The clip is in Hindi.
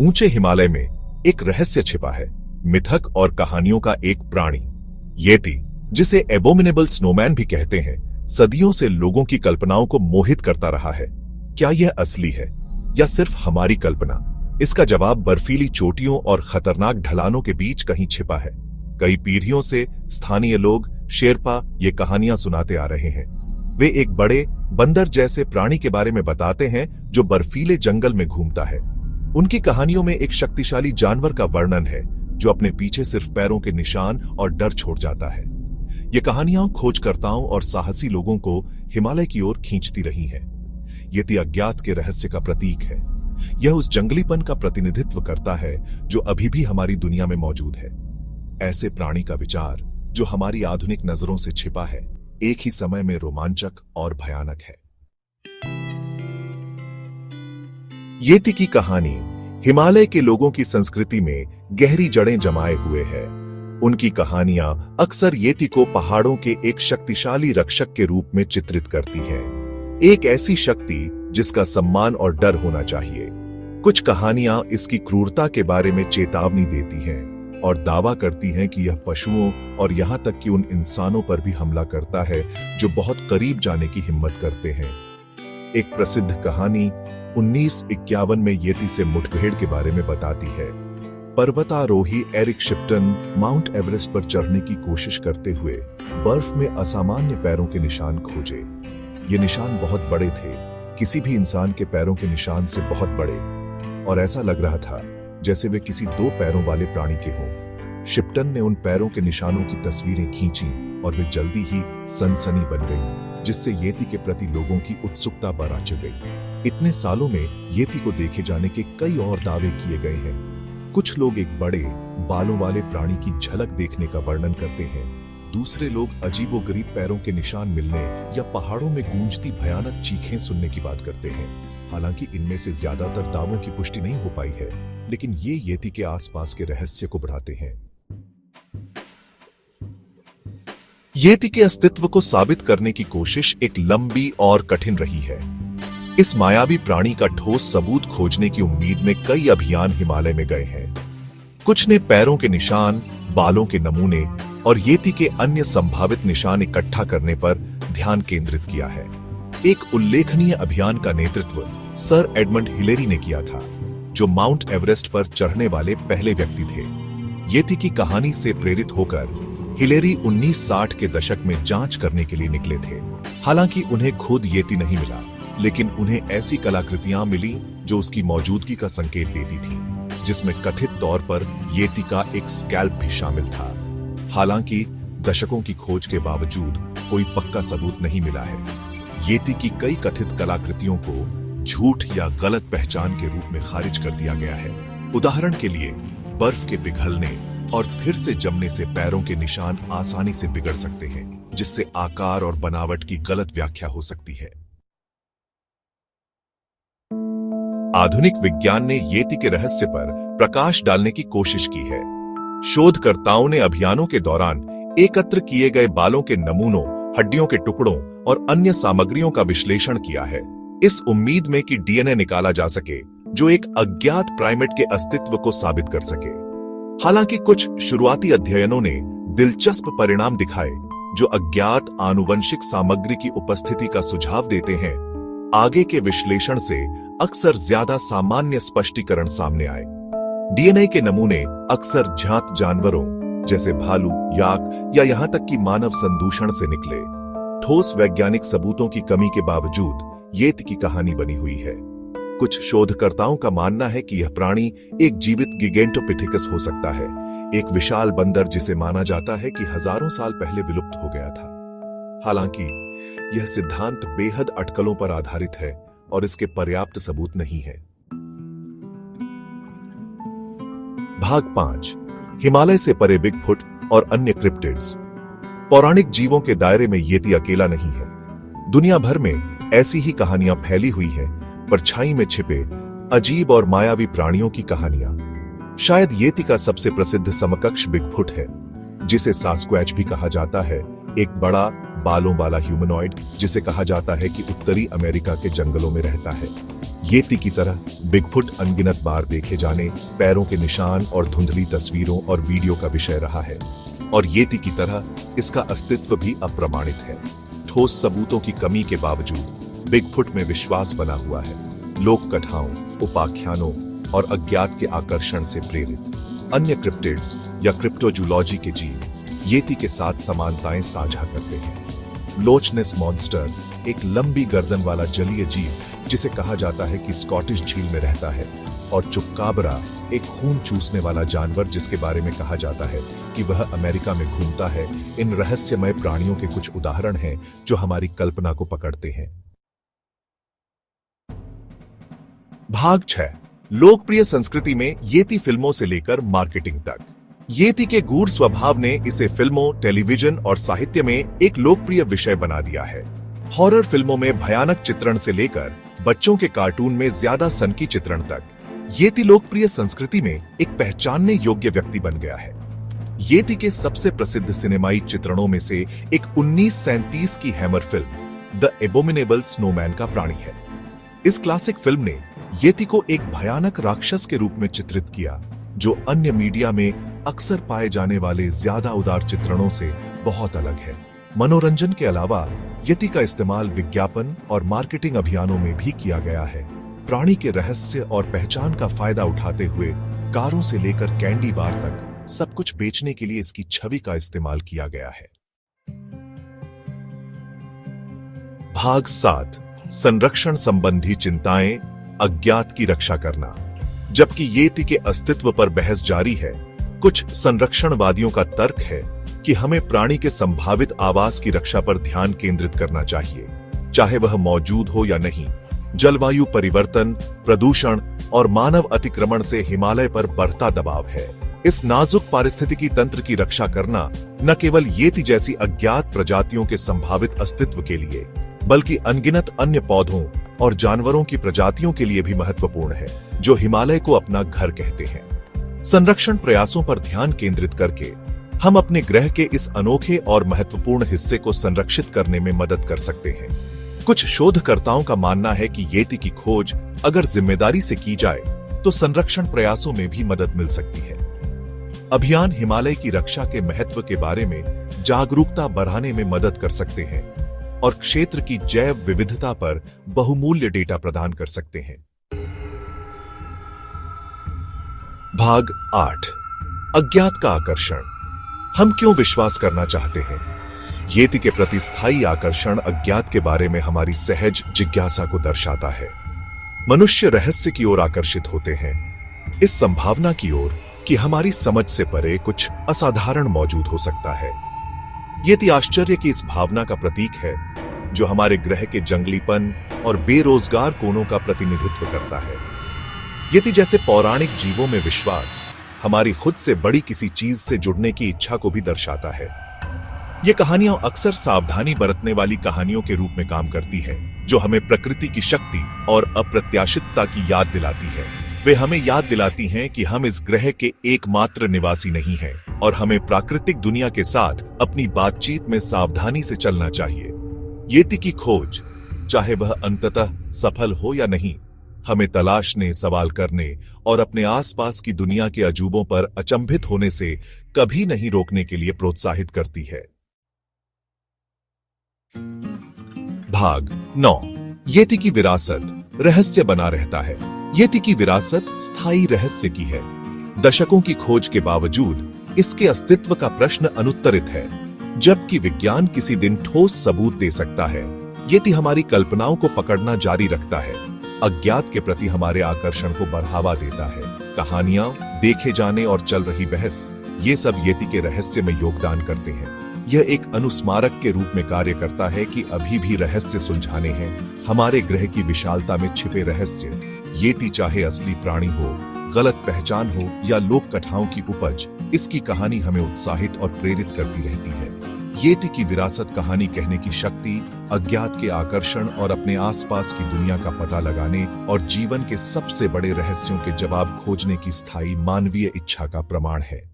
ऊंचे हिमालय में एक रहस्य छिपा है, मिथक और कहानियों का एक प्राणी येती, जिसे एबोमिनेबल स्नोमैन भी कहते हैं, सदियों से लोगों की कल्पनाओं को मोहित करता रहा है। क्या यह असली है या सिर्फ हमारी कल्पना? इसका जवाब बर्फीली चोटियों और खतरनाक ढलानों के बीच कहीं छिपा है। कई पीढ़ियों से स्थानीय लोग शेरपा ये कहानियां सुनाते आ रहे हैं। वे एक बड़े बंदर जैसे प्राणी के बारे में बताते हैं जो बर्फीले जंगल में घूमता है। उनकी कहानियों में एक शक्तिशाली जानवर का वर्णन है जो अपने पीछे सिर्फ पैरों के निशान और डर छोड़ जाता है। ये कहानियां खोजकर्ताओं और साहसी लोगों को हिमालय की ओर खींचती रही हैं। येती अज्ञात के रहस्य का प्रतीक है। यह उस जंगलीपन का प्रतिनिधित्व करता है जो अभी भी हमारी दुनिया में मौजूद है। ऐसे प्राणी का विचार जो हमारी आधुनिक नजरों से छिपा है, एक ही समय में रोमांचक और भयानक है। येती की कहानी हिमालय के लोगों की संस्कृति में गहरी जड़ें जमाए हुए है। उनकी कहानियां अक्सर येती को पहाड़ों के एक शक्तिशाली रक्षक के रूप में चित्रित करती हैं। एक ऐसी शक्ति जिसका सम्मान और डर होना चाहिए। कुछ कहानियां इसकी क्रूरता के बारे में चेतावनी देती हैं और दावा करती हैं कि यह पशुओं और यहां तक कि उन इंसानों पर भी हमला करता है जो बहुत करीब जाने की हिम्मत करते हैं। एक प्रसिद्ध कहानी 1951 में येती से मुठभेड़ के बारे में बताती है। पर्वतारोही एरिक शिप्टन माउंट एवरेस्ट पर चढ़ने की कोशिश करते हुए बर्फ में असामान्य पैरों के निशान खोजे। ये निशान बहुत बड़े थे, किसी भी इंसान के पैरों के निशान से बहुत बड़े, और ऐसा लग रहा था जैसे वे किसी दो पैरों वाले प्राणी के हों। शिप्टन ने उन पैरों के निशानों की तस्वीरें खींची और वे जल्दी ही सनसनी बन गईं, जिससे येती के प्रति लोगों की उत्सुकता बढ़ गई। इतने सालों में येती को देखे जाने के कई और दावे किए गए हैं। कुछ लोग एक बड़े बालों वाले प्राणी की झलक देखने का वर्णन करते हैं। दूसरे लोग अजीबोगरीब पैरों के निशान मिलने या पहाड़ों में गूंजती भयानक चीखें सुनने की बात करते हैं। हालांकि इनमें से ज्यादातर दावों की पुष्टि नहीं हो पाई है, लेकिन ये येती के आसपास के रहस्य को बढ़ाते हैं। येती के अस्तित्व को साबित करने की कोशिश एक लंबी और कठिन रही है। इस मायावी प्राणी का ठोस सबूत खोजने की उम्मीद में कई अभियान हिमालय में गए हैं। कुछ ने पैरों के निशान, बालों के नमूने और येती के अन्य संभावित निशान इकट्ठा करने पर ध्यान केंद्रित किया है। एक उल्लेखनीय अभियान का नेतृत्व सर एडमंड हिलेरी ने किया था, जो माउंट एवरेस्ट पर चढ़ने वाले पहले व्यक्ति थे। येती की कहानी से प्रेरित होकर हिलेरी 1960 के दशक में जांच करने के लिए निकले थे। हालांकि उन्हें खुद येती नहीं मिला, लेकिन उन्हें ऐसी कलाकृतियां मिली जो उसकी मौजूदगी का संकेत देती थी, जिसमें कथित तौर पर येती का एक स्कैल्प भी शामिल था। हालांकि दशकों की खोज के बावजूद कोई पक्का सबूत नहीं मिला है। येती की कई कथित कलाकृतियों को झूठ या गलत पहचान के रूप में खारिज कर दिया गया है। उदाहरण के लिए, बर्फ के पिघलने और फिर से जमने से पैरों के निशान आसानी से बिगड़ सकते हैं, जिससे आकार और बनावट की गलत व्याख्या हो सकती है। आधुनिक विज्ञान ने येती के रहस्य पर प्रकाश डालने की कोशिश की है। शोधकर्ताओं ने अभियानों के दौरान एकत्र किए गए बालों के नमूनों, हड्डियों के टुकड़ों और अन्य सामग्रियों का विश्लेषण किया है, इस उम्मीद में कि डीएनए निकाला जा सके जो एक अज्ञात प्राइमेट के अस्तित्व को साबित कर सके। हालांकि कुछ शुरुआती अध्ययनों ने दिलचस्प परिणाम दिखाए जो अज्ञात आनुवंशिक सामग्री की उपस्थिति का सुझाव देते हैं। आगे के विश्लेषण से अक्सर ज्यादा सामान्य स्पष्टीकरण सामने आए। डीएनए के नमूने अक्सर ज्ञात जानवरों जैसे भालू, याक या यहां तक कि मानव संदूषण से निकले। ठोस वैज्ञानिक सबूतों की कमी के बावजूद येती की कहानी बनी हुई है। कुछ शोधकर्ताओं का मानना है कि यह प्राणी एक जीवित गिगेंटोपिथेकस हो सकता है, एक विशाल बंदर जिसे माना जाता है कि हजारों साल पहले विलुप्त हो गया था। हालांकि यह सिद्धांत बेहद अटकलों पर आधारित है और इसके पर्याप्त सबूत नहीं है। भाग 5, हिमालय से परे बिगफुट और अन्य क्रिप्टिड्स। पौराणिक जीवों के दायरे में येती अकेला नहीं है। दुनिया भर में ऐसी ही कहानियां फैली हुई हैं, परछाई में छिपे अजीब और मायावी प्राणियों की कहानियां। शायद येती का सबसे प्रसिद्ध समकक्ष बिगफुट है, जिसे सास्क्वैच भी कहा जाता है, एक बड़ा बालों वाला ह्यूमनॉइड जिसे कहा जाता है कि उत्तरी अमेरिका के जंगलों में रहता है। येती की तरह बिगफुट अनगिनत बार देखे जाने, पैरों के निशान और धुंधली तस्वीरों और वीडियो का विषय रहा है। और येती की तरह इसका अस्तित्व भी अप्रमाणित है। ठोस सबूतों की कमी के बावजूद बिगफुट में विश्वास बना हुआ है, लोक कथाओं, उपाख्यानों और अज्ञात के आकर्षण से प्रेरित। अन्य क्रिप्टिड्स या क्रिप्टोजूलॉजी के जीव येती के साथ समानताएं साझा करते हैं। लोचनेस मॉन्स्टर एक लंबी गर्दन वाला जलीय जीव जिसे कहा जाता है कि स्कॉटिश झील में रहता है, और चुपकाबरा एक खून चूसने वाला जानवर जिसके बारे में कहा जाता है कि वह अमेरिका में घूमता है। इन रहस्यमय प्राणियों के कुछ उदाहरण हैं जो हमारी कल्पना को पकड़ते हैं। भाग 6। लोकप्रिय संस्कृति में येती फिल्मों से लेकर मार्केटिंग तक। येती के गूढ़ स्वभाव ने इसे फिल्मों, टेलीविजन और साहित्य में एक लोकप्रिय विषय बना दिया है। हॉरर फिल्मों में भयानक चित्रण से लेकर बच्चों के कार्टून में ज्यादा सनकी चित्रण तक येती लोकप्रिय संस्कृति में एक पहचानने योग्य व्यक्ति बन गया है। येती के सबसे प्रसिद्ध सिनेमाई चित्रणों में से एक 1937 की hammer film the abominable snowman का प्राणी है। इस क्लासिक फिल्म ने येती को एक भयानक राक्षस के रूप में चित्रित किया, जो अन्य मीडिया में अक्सर पाए जाने वाले ज्यादा उदार चित्रणों से बहुत अलग है। मनोरंजन के अलावा येती का इस्तेमाल विज्ञापन और मार्केटिंग अभियानों में भी किया गया है। प्राणी के रहस्य और पहचान का फायदा उठाते हुए कारों से लेकर कैंडी बार तक सब कुछ बेचने के लिए इसकी छवि का इस्तेमाल किया गया है। भाग 7। संरक्षण संबंधी चिंताएं, अज्ञात की रक्षा करना। जबकि येती के अस्तित्व पर बहस जारी है, कुछ संरक्षणवादियों का तर्क है कि हमें प्राणी के संभावित आवास की रक्षा पर ध्यान केंद्रित करना चाहिए, चाहे वह मौजूद हो या नहीं। जलवायु परिवर्तन, प्रदूषण और मानव अतिक्रमण से हिमालय पर बढ़ता दबाव है। इस नाजुक पारिस्थितिकी तंत्र की रक्षा करना न केवल येती जैसी अज्ञात प्रजातियों के संभावित अस्तित्व के लिए, बल्कि अनगिनत अन्य पौधों और जानवरों की प्रजातियों के लिए भी महत्वपूर्ण है, जो हिमालय को अपना घर कहते हैं। संरक्षण प्रयासों पर ध्यान केंद्रित करके हम अपने ग्रह के इस अनोखे और महत्वपूर्ण हिस्से को संरक्षित करने में मदद कर सकते हैं। कुछ शोधकर्ताओं का मानना है कि येती की खोज अगर जिम्मेदारी से की जाए तो संरक्षण प्रयासों में भी मदद मिल सकती है। अभियान हिमालय की रक्षा के महत्व के बारे में जागरूकता बढ़ाने में मदद कर सकते हैं और क्षेत्र की जैव विविधता पर बहुमूल्य डेटा प्रदान कर सकते हैं। भाग 8। अज्ञात का आकर्षण। हम क्यों विश्वास करना चाहते हैं? येती के प्रति स्थायी आकर्षण अज्ञात के बारे में हमारी सहज जिज्ञासा को दर्शाता है। मनुष्य रहस्य की ओर आकर्षित होते हैं, इस संभावना की ओर कि हमारी समझ से परे कुछ असाधारण मौजूद हो सकता है। येती आश्चर्य की इस भावना का प्रतीक है, जो हमारे ग्रह के जंगलीपन और बेरोजगार कोनों का प्रतिनिधित्व करता है। येती जैसे पौराणिक जीवों में विश्वास हमारी खुद से बड़ी किसी चीज से जुड़ने की इच्छा को भी दर्शाता है। ये कहानियां अक्सर सावधानी बरतने वाली कहानियों के रूप में काम करती है, जो हमें प्रकृति की शक्ति और अप्रत्याशितता की याद दिलाती है। वे हमें याद दिलाती हैं कि हम इस ग्रह के एकमात्र निवासी नहीं हैं और हमें प्राकृतिक दुनिया के साथ अपनी बातचीत में सावधानी से चलना चाहिए। येती की खोज, चाहे वह अंततः सफल हो या नहीं, हमें तलाशने, सवाल करने और अपने आसपास की दुनिया के अजूबों पर अचंभित होने से कभी नहीं रोकने के लिए प्रोत्साहित करती है। भाग 9। येती की विरासत, रहस्य बना रहता है। येती की विरासत स्थायी रहस्य की है। दशकों की खोज के बावजूद इसके अस्तित्व का प्रश्न अनुत्तरित है। जबकि विज्ञान किसी दिन ठोस सबूत दे सकता है, येती हमारी कल्पनाओं को पकड़ना जारी रखता है, अज्ञात के प्रति हमारे आकर्षण को बढ़ावा देता है। कहानियां, देखे जाने और चल रही बहस, ये सब येती के रहस्य में योगदान करते हैं। यह एक अनुस्मारक के रूप में कार्य करता है कि अभी भी रहस्य सुलझाने हैं, हमारे ग्रह की विशालता में छिपे रहस्य। येती चाहे असली प्राणी हो, गलत पहचान हो या लोक कथाओं की उपज, इसकी कहानी हमें उत्साहित और प्रेरित करती रहती है। येती की विरासत कहानी कहने की शक्ति, अज्ञात के आकर्षण और अपने आसपास की दुनिया का पता लगाने और जीवन के सबसे बड़े रहस्यों के जवाब खोजने की स्थायी मानवीय इच्छा का प्रमाण है।